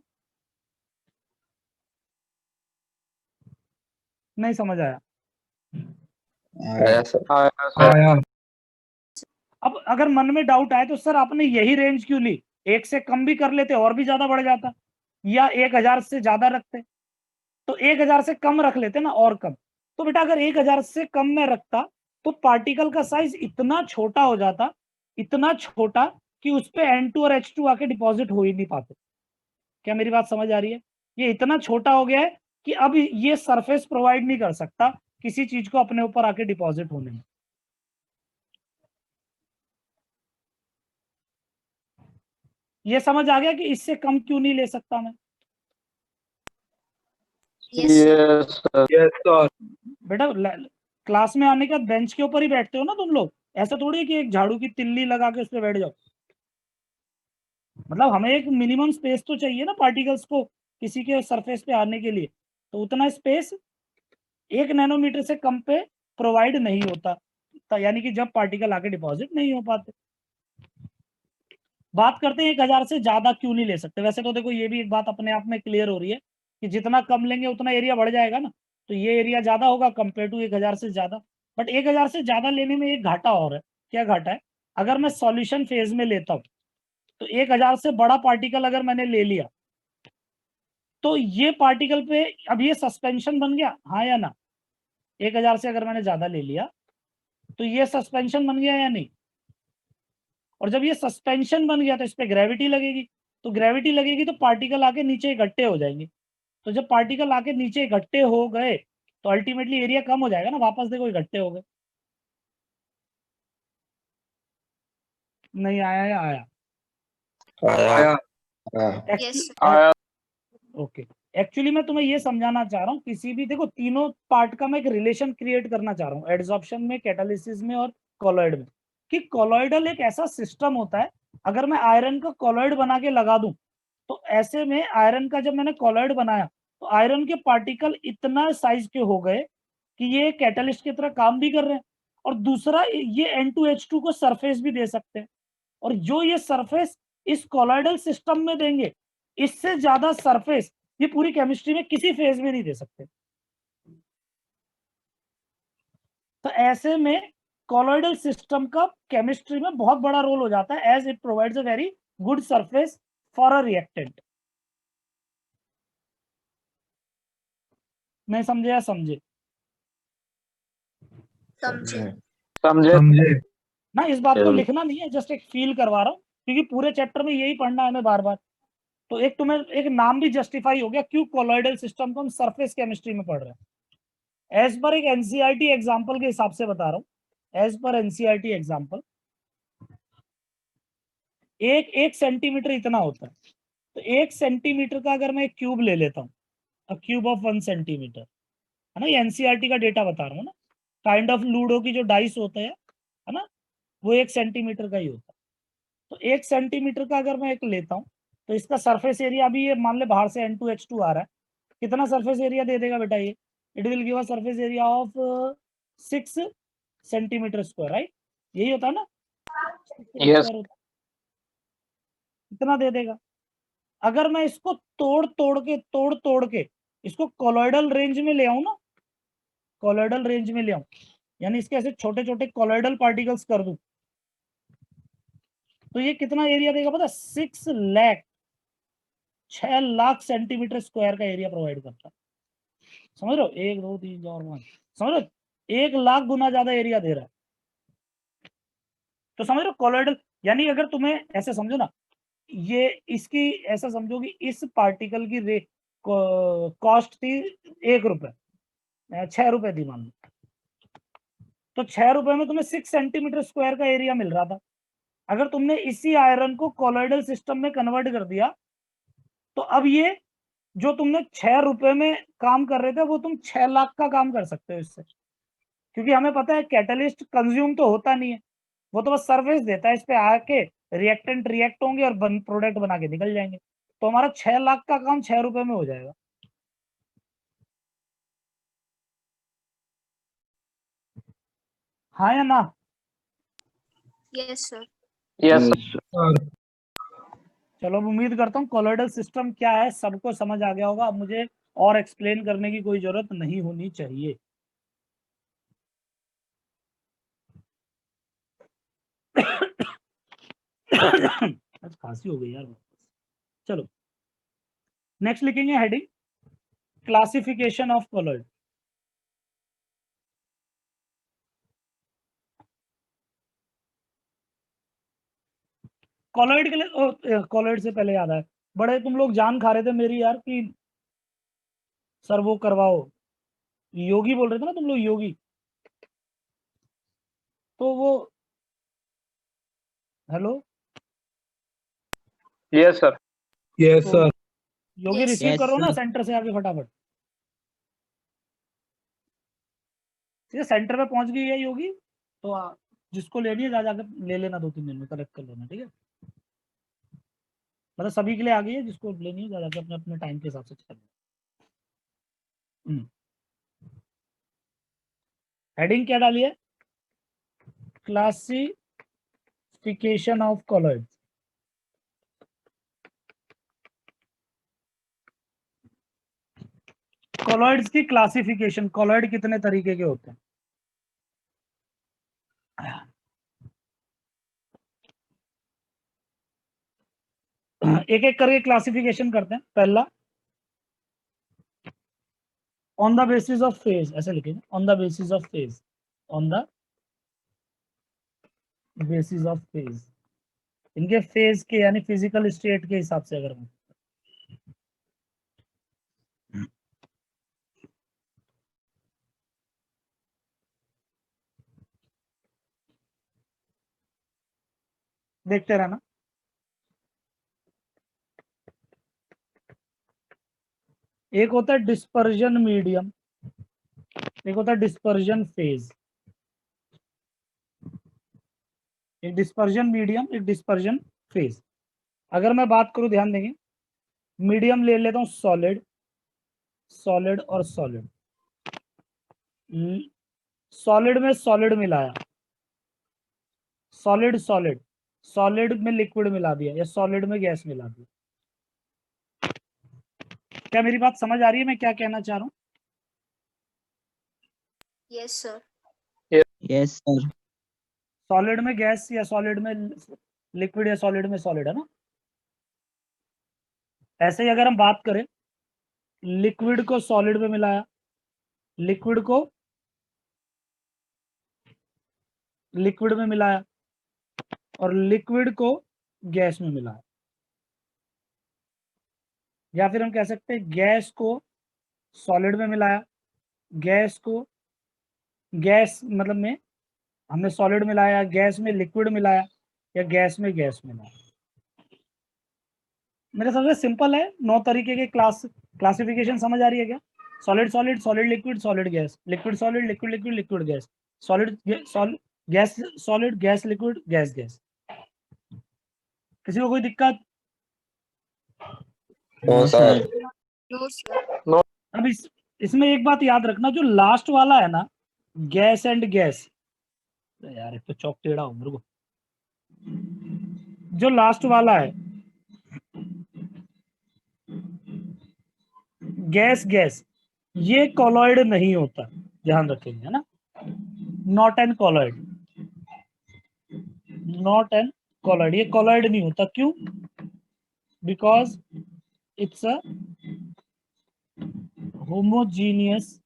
नहीं समझ आया? आया सर। आया अब अगर मन में डाउट आए तो सर आपने यही रेंज क्यों ली, 1 से कम भी कर लेते और भी ज्यादा बढ़ जाता, या 1000 से ज्यादा रखते, तो 1000 से कम रख लेते ना, और कम। तो बेटा अगर 1000 से कम में रखता तो पार्टिकल का साइज इतना छोटा हो जाता, इतना छोटा कि उस पे N2 और H2 आके डिपॉजिट हो ही नहीं पाते। क्या मेरी बात समझ आ रही है? ये इतना छोटा हो गया है कि अब ये सरफेस प्रोवाइड नहीं कर सकता किसी चीज को अपने ऊपर आके डिपॉजिट होने में। ये समझ आ गया कि इससे कम क्यों नहीं ले सकता मैं? Yes sir. Yes sir. बेटा क्लास में आने के बाद बेंच के ऊपर ही बैठते हो ना तुम लोग, ऐसा थोड़ी है कि एक झाड़ू की तिल्ली लगा के उस पर बैठ जाओ। मतलब हमें एक मिनिमम स्पेस तो चाहिए ना पार्टिकल्स को किसी के सरफेस पे आने के लिए, तो उतना स्पेस 1 नैनोमीटर से कम पे प्रोवाइड नहीं होता, यानी कि जब पार्टिकल आके डिपॉजिट नहीं हो पाते। बात करते हैं 1000 से ज्यादा क्यों नहीं ले सकते। वैसे तो देखो ये भी एक बात अपने आप में क्लियर हो रही है कि जितना कम लेंगे उतना एरिया बढ़ जाएगा ना, तो ये एरिया ज्यादा होगा कंपेयर टू 1000 से ज्यादा। बट 1000 से ज्यादा लेने में एक घाटा और है। क्या घाटा है? अगर मैं सॉल्यूशन फेज में लेता हूं तो 1000 से बड़ा पार्टिकल अगर मैंने ले लिया तो ये पार्टिकल पे अब ये सस्पेंशन बन गया, हाँ या ना? 1000 से अगर मैंने ज्यादा ले लिया तो ये सस्पेंशन बन गया या नहीं? और जब ये सस्पेंशन बन गया तो इस पे ग्रेविटी लगेगी, तो ग्रेविटी लगेगी तो पार्टिकल आके नीचे इकट्ठे हो जाएंगे। तो जब पार्टिकल आके नीचे इकट्ठे हो गए तो अल्टीमेटली एरिया कम हो जाएगा ना, वापस देखो इकट्ठे हो गए। नहीं आया या आया? आया। आया ओके, एक्चुअली मैं तुम्हें ये समझाना चाह रहा हूँ, किसी भी, देखो तीनों पार्ट का मैं एक रिलेशन क्रिएट करना चाह रहा हूँ, एडजॉर्प्शन में, कैटालिसिस में और कॉलॉइड में, कि कॉलॉइडल एक ऐसा सिस्टम होता है, अगर मैं आयरन का कॉलॉइड बना के लगा दूं तो ऐसे में आयरन का जब मैंने कॉलॉइड बनाया तो आयरन के पार्टिकल इतना साइज के हो गए कि ये कैटलिस्ट की तरह काम भी कर रहे हैं, और दूसरा ये N2H2 को सरफेस भी दे सकते हैं, और जो ये सरफेस इस कॉलॉइडल सिस्टम में देंगे, इससे ज्यादा सरफेस ये पूरी केमिस्ट्री में किसी फेज में नहीं दे सकते। तो ऐसे में कॉलॉइडल सिस्टम का केमिस्ट्री में बहुत बड़ा रोल हो जाता है, as it provides a very good surface for a reactant. नहीं समझे या समझे? समझे। समझे ना इस बात को लिखना नहीं है, जस्ट एक फील करवा रहा हूँ, क्योंकि पूरे चैप्टर में यही पढ़ना है हमें बार बार। तो एक तुम्हें एक नाम भी जस्टिफाई हो गया क्यों कॉलॉइडल सिस्टम को हम सरफेस केमिस्ट्री में पढ़ रहे हैं। एज पर एक एनसीईआरटी एग्जांपल के हिसाब से बता रहा हूँ, एज पर एनसीईआरटी एग्जांपल, एक सेंटीमीटर इतना होता है, तो 1 सेंटीमीटर का अगर मैं एक क्यूब ले लेता हूँ, क्यूब ऑफ 1 सेंटीमीटर, है ना, ये एनसीईआरटी का डेटा बता रहा हूँ ना, काइंड ऑफ लूडो की जो डाइस होते हैं, है ना, वो 1 सेंटीमीटर का ही होता है। तो 1 सेंटीमीटर का अगर मैं एक लेता हूँ तो इसका सरफेस एरिया अभी ये मान ले बाहर से N2H2 आ रहा है, कितना सरफेस एरिया दे देगा बेटा ये? It will give a surface area of 6 centimetre square, right? यही होता है ना? यस इतना दे देगा। अगर मैं इसको तोड़ तोड़ के इसको कॉलॉइडल रेंज में ले आऊं ना, कॉलॉइडल रेंज में ले आऊं, यानी इसके ऐसे छोटे छोटे कॉलॉइडल पार्टिकल्स कर दूं, तो ये कितना एरिया देगा पता? 6 लाख सेंटीमीटर स्क्वायर का एरिया प्रोवाइड करता है। समझ रहे हो? 1 2 3 4 5, समझ रहे हो? 1 लाख गुना ज्यादा एरिया दे रहा है। तो समझ रहे हो कॉलॉइडल, यानी अगर तुम्हें ऐसे समझो ना, ये इसकी ऐसा समझो कि इस पार्टिकल की कॉस्ट थी 1 रुपए, 6 रुपए थी मान लो, तो 6 रुपए में तुम्हें 6 सेंटीमीटर स्क्वायर का एरिया मिल रहा था। अगर तुमने इसी आयरन को कोलॉइडल सिस्टम में कन्वर्ट कर दिया, तो अब ये जो तुमने 6 रुपए में काम कर रहे थे, वो तुम 6 लाख का काम कर सकते हो इससे, क्योंकि हमें पता है कैटलिस्ट कंज्यूम तो होता नहीं है, वो तो बस सर्विस देता है, इस पे आके रिएक्टेंट रिएक्ट होंगे और प्रोडक्ट बना के निकल जाएंगे। तो हमारा 6 लाख का काम 6 रुपए में हो जाएगा। हाँ या ना? Yes sir. Yes. चलो, अब उम्मीद करता हूँ कोलॉइडल सिस्टम क्या है सबको समझ आ गया होगा। अब मुझे और एक्सप्लेन करने की कोई जरूरत नहीं होनी चाहिए। आज खांसी हो गई यार। चलो नेक्स्ट लिखेंगे heading classification of colloid. Colloid के लिए कोलॉइड से पहले याद आया, बड़े तुम लोग जान खा रहे थे मेरी यार कि सर वो करवाओ, योगी बोल रहे थे ना तुम लोग, योगी। तो वो hello, Yes, sir. Yes sir, Yogi Yes, receive yes, करो ना sir. सेंटर से आके फटाफट। ठीक है, सेंटर पे पहुंच गई है योगी, तो जिसको लेनी है जा जाकर ले लेना, 2-3 दिन में कलेक्ट कर लेना। ठीक है, मतलब सभी के लिए आ गई है, जिसको लेनी है जा जाकर अपने अपने टाइम के हिसाब से कर लेना। हेडिंग क्या डाली है? Classification of colloid. कोलॉइड्स की क्लासिफिकेशन, कोलॉइड कितने तरीके के होते हैं? एक एक करके क्लासिफिकेशन करते हैं। पहला, on the basis of phase, ऐसे लिखेंगे, on the basis of phase, on the basis of phase, इनके फेज के यानी फिजिकल स्टेट के हिसाब से। अगर देखते रहना। एक होता है डिस्पर्जन मीडियम, एक होता है डिस्पर्जन फेज। एक डिस्पर्जन मीडियम, एक डिस्पर्जन फेज। अगर मैं बात करूं, ध्यान देंगे, मीडियम ले लेता हूं, सॉलिड, सॉलिड और सॉलिड। सॉलिड में सॉलिड मिलाया, सॉलिड सॉलिड, सॉलिड में लिक्विड मिला दिया, या सॉलिड में गैस मिला दिया। क्या मेरी बात समझ आ रही है मैं क्या कहना चाह रहा हूं? Yes sir. Yes, sir. Solid में गैस या सॉलिड में लिक्विड या सॉलिड में सॉलिड, है ना? ऐसे ही अगर हम बात करें, लिक्विड को सॉलिड में मिलाया, लिक्विड को लिक्विड में मिलाया, और लिक्विड को गैस में मिलाया, या फिर हम कह सकते हैं गैस को सॉलिड में मिलाया, गैस को गैस मतलब में हमने सॉलिड मिलाया, गैस में लिक्विड मिलाया, या गैस में गैस मिलाया। मेरे सबसे सिंपल है, 9 तरीके के क्लासिफिकेशन समझ आ रही है क्या? Solid solid, solid liquid, solid gas, liquid solid, liquid liquid, liquid gas, solid gas solid, gas liquid, gas gas. किसी को कोई दिक्कत? No sir. No sir. अब इसमें एक बात याद रखना, जो लास्ट वाला है ना, गैस एंड गैस, यार एक तो चौक टेढ़ा हो मेरे को, जो लास्ट वाला है गैस गैस, ये कोलॉइड नहीं होता, ध्यान रखेंगे, है ना? Not an colloid, not an colloid, ये कोलॉइड नहीं होता। क्यों? Because it's a homogeneous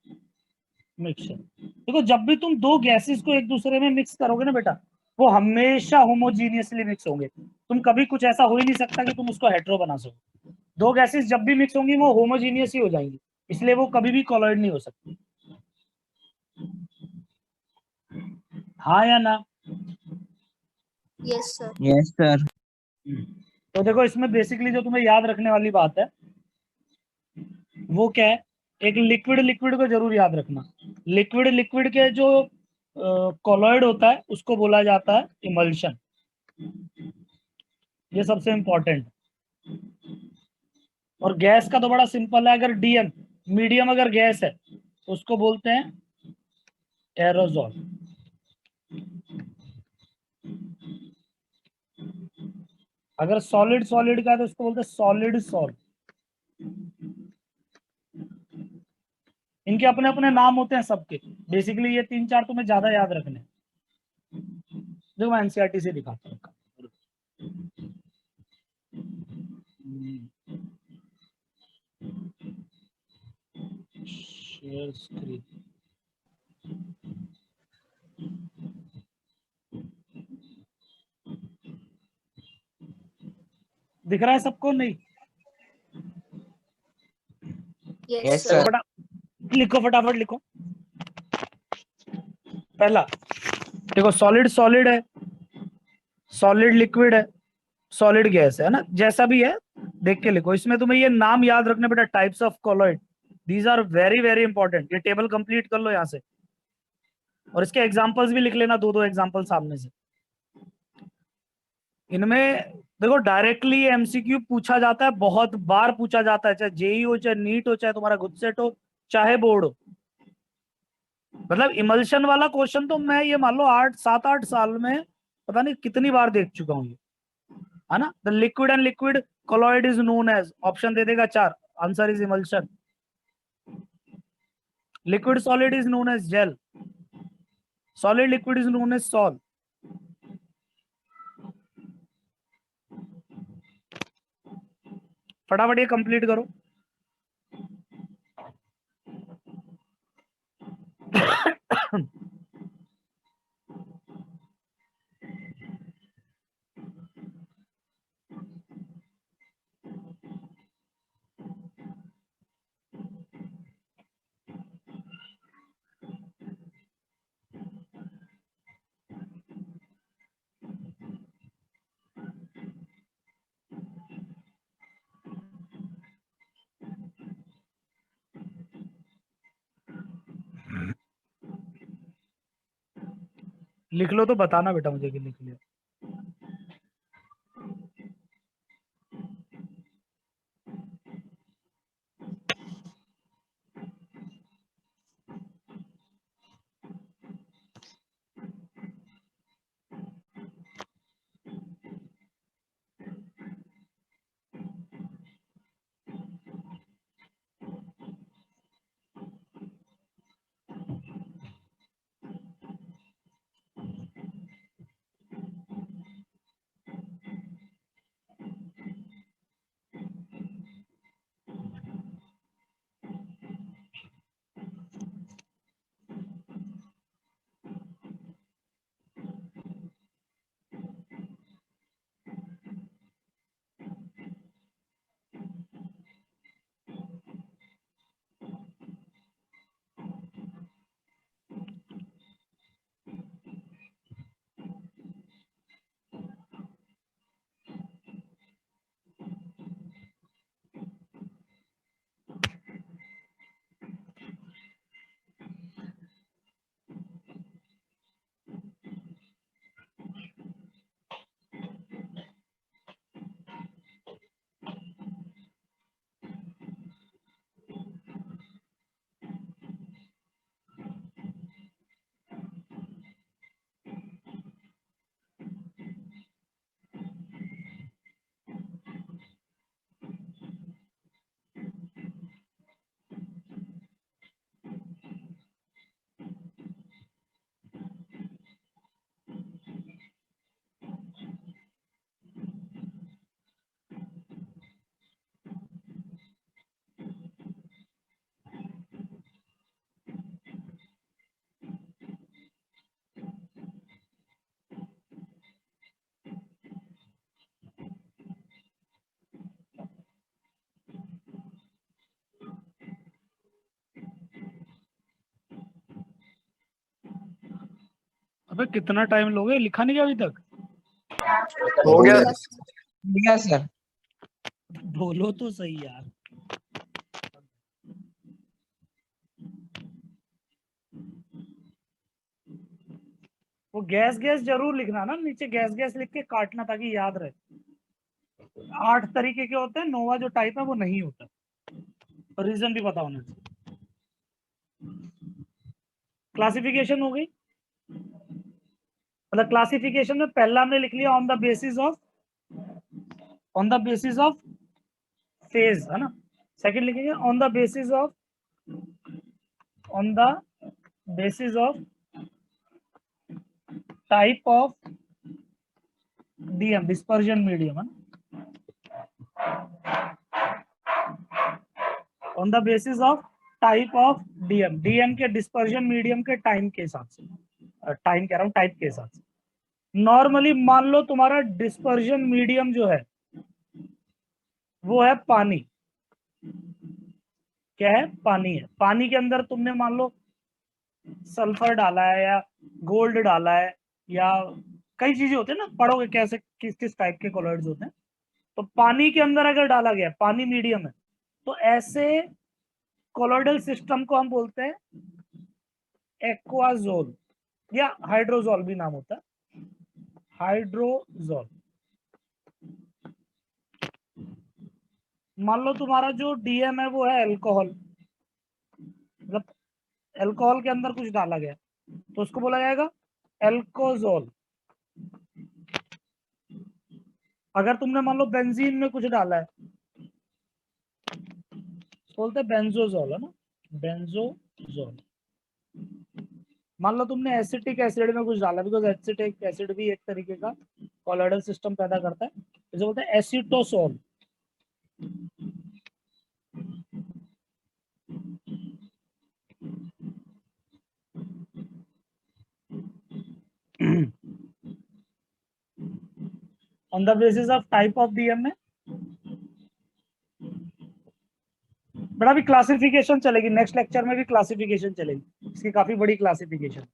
mixture. देखो, जब भी तुम दो गैसेस को एक दूसरे में मिक्स करोगे ना बेटा, वो हमेशा होमोजीनियसली मिक्स होंगे। तुम कभी कुछ ऐसा हो ही नहीं सकता कि तुम उसको हेटेरो बना सको। दो गैसेस जब भी मिक्स होंगी वो होमोजीनियस ही हो जाएंगी, इसलिए वो कभी भी कोलॉइड नहीं हो सकती। हाँ या ना? Yes, sir. Yes, sir. तो देखो इसमें बेसिकली जो तुम्हें याद रखने वाली बात है वो क्या है, एक लिक्विड लिक्विड को जरूर याद रखना। लिक्विड लिक्विड के जो कोलॉइड होता है उसको बोला जाता है इमल्शन। ये सबसे इंपॉर्टेंट। और गैस का तो बड़ा सिंपल है, अगर डीएम मीडियम अगर गैस है तो उसको बोलते हैं एरोजॉल। अगर सॉलिड सॉलिड का है तो उसको बोलते हैं सॉलिड सॉल्ट। इनके अपने अपने नाम होते हैं सबके। बेसिकली ये 3-4 तुम्हें ज्यादा याद रखने हैं। जो मैं एनसीईआरटी से दिखाता हूँ। Share screen. दिख रहा है सबको? नहीं? Yes, Yes, sir. sir. लिखो फटाफट लिखो। पहला देखो, सॉलिड सॉलिड है, सॉलिड लिक्विड है, सॉलिड गैस है ना, जैसा भी है देख के लिखो। इसमें तुम्हें ये नाम याद रखने बेटा, types of colloid, these are very very important. ये टेबल कंप्लीट कर लो यहाँ से, और इसके एग्जांपल्स भी लिख लेना, दो एग्जांपल सामने से। इनमें देखो डायरेक्टली एमसीक्यू पूछा जाता है, बहुत बार पूछा जाता है, चाहे जेई हो, चाहे नीट हो, चाहे तुम्हारा गुडसेट हो, चाहे बोर्ड हो। मतलब इमल्शन वाला क्वेश्चन तो मैं ये मान लो 7-8 साल में पता नहीं कितनी बार देख चुका हूँ, है ना। The liquid and liquid colloid is known as, option दे देगा 4, answer is emulsion. Liquid solid is known as gel, solid liquid is known as sol. फटाफट ये कंप्लीट करो। लिख लो तो बताना बेटा मुझे कि लिख लिया। अबे कितना टाइम लोगे, लिखा नहीं क्या अभी तक? हो गया yes sir. बोलो तो सही यार। वो गैस गैस जरूर लिखना ना, नीचे गैस गैस लिख के काटना ताकि याद रहे। 8 तरीके के होते हैं, नोवा जो टाइप है वो नहीं होता, और रीजन भी पता होना चाहिए। क्लासिफिकेशन हो गई, मतलब क्लासिफिकेशन में पहला हमने लिख लिया on the basis of phase, है ना। सेकंड लिखेंगे on the basis of type of DM, dispersion medium, है ना। On the basis of type of DM, DM के डिस्पर्जन मीडियम के टाइम के हिसाब से, टाइम कह रहा हूँ, टाइप के हिसाब से। नॉर्मली मान लो तुम्हारा डिस्पर्जन मीडियम जो है वो है पानी। क्या है? पानी है। पानी के अंदर तुमने मान लो सल्फर डाला है या गोल्ड डाला है, या कई चीजें होती है ना, पढ़ोगे कैसे किस किस टाइप के कोलॉइड्स होते हैं। तो पानी के अंदर अगर डाला गया, पानी मीडियम है, तो ऐसे कोलॉइडल सिस्टम को हम बोलते हैं एक्वाजोल, या हाइड्रोजोल भी नाम होता है, हाइड्रोजोल। मान लो तुम्हारा जो डीएम है वो है अल्कोहल, मतलब अल्कोहल के अंदर कुछ डाला गया तो उसको बोला जाएगा एल्कोजोल। अगर तुमने मान लो बेंजीन में कुछ डाला है बोलते हैं बेंजोजोल, है ना, बेंजोजोल। मान लो तुमने एसिटिक एसिड में कुछ डाला, बिकॉज एसिटिक एसिड भी एक तरीके का कोलॉइडल सिस्टम पैदा करता है, इसे बोलते हैं एसिटोसोल। On the basis of type of DM में बड़ा भी क्लासिफिकेशन चलेगी, नेक्स्ट लेक्चर में भी क्लासिफिकेशन चलेगी, इसकी काफी बड़ी क्लासिफिकेशन।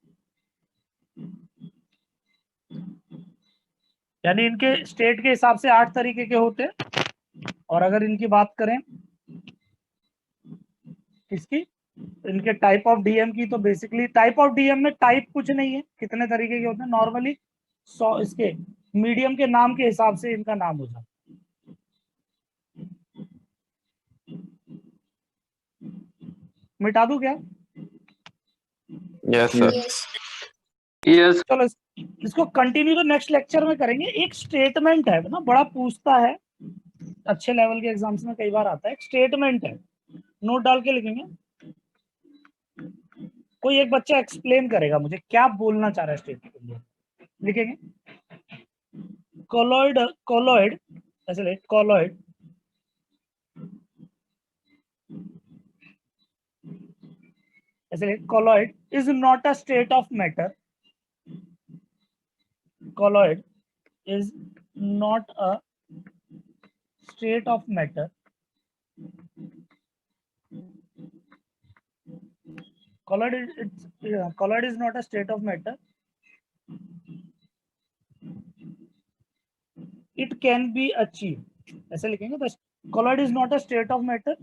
यानी इनके स्टेट के हिसाब से 8 तरीके के होते हैं। और अगर इनकी बात करें किसकी, इनके टाइप ऑफ डीएम की, तो बेसिकली टाइप ऑफ डीएम में टाइप कुछ नहीं है, कितने तरीके के होते हैं नॉर्मली 100, इसके मीडियम के नाम के हिसाब से इनका नाम हो जाता है। मिटा दूं क्या? Yes sir. Yes. चलो इसको कंटिन्यू तो नेक्स्ट लेक्चर में करेंगे। एक स्टेटमेंट है ना, बड़ा पूछता है, अच्छे लेवल के एग्जाम्स में कई बार आता है। एक स्टेटमेंट है, नोट डाल के लिखेंगे। कोई एक बच्चा एक्सप्लेन करेगा मुझे क्या बोलना चाह रहा है स्टेटमेंट के लिए, लिखेंगे कोलॉइड, कोलॉइड ऐसे लिख, कोलॉइड ऐसे लिख, colloid is not a state of matter, colloid is not a state of matter, colloid is not a state of matter, it can be achieved। ऐसे लिखेंगे, तो colloid is not a state of matter,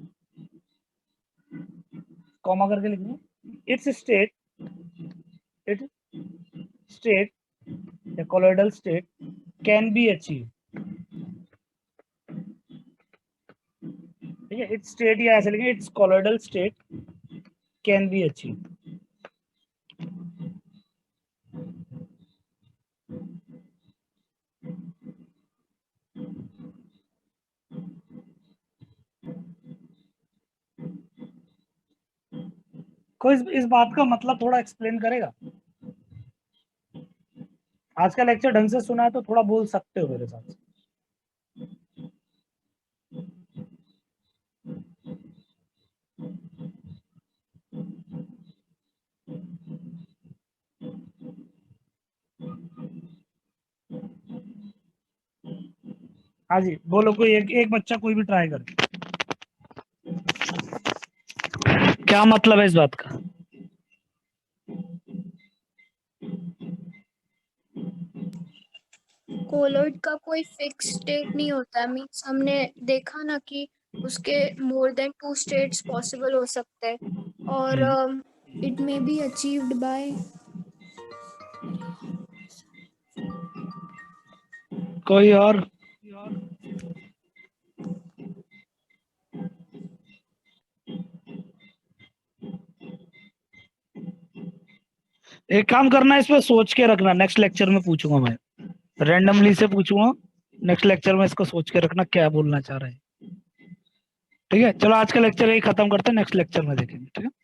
comma करके लिखेंगे, its state the colloidal state can be achieved। ठीक है, its state या ऐसे लिखेंगे, its colloidal state can be achieved। कोई इस बात का मतलब थोड़ा एक्सप्लेन करेगा? आज का लेक्चर ढंग से सुना है तो थोड़ा बोल सकते हो मेरे साथ। हाँ जी बोलो, कोई एक बच्चा कोई भी ट्राई करे। क्या मतलब है इस बात का? कोलॉइड का कोई फिक्स स्टेट नहीं होता, मीन्स हमने देखा ना कि उसके मोर देन 2 स्टेट्स पॉसिबल हो सकते हैं, और it may be achieved by. कोई और? एक काम करना, इस पे सोच के रखना, नेक्स्ट लेक्चर में पूछूंगा मैं, रैंडमली से पूछूंगा, नेक्स्ट लेक्चर में इसको सोच के रखना क्या बोलना चाह रहे हैं। ठीक है, चलो आज का लेक्चर यही खत्म करते हैं, नेक्स्ट लेक्चर में देखेंगे। ठीक है।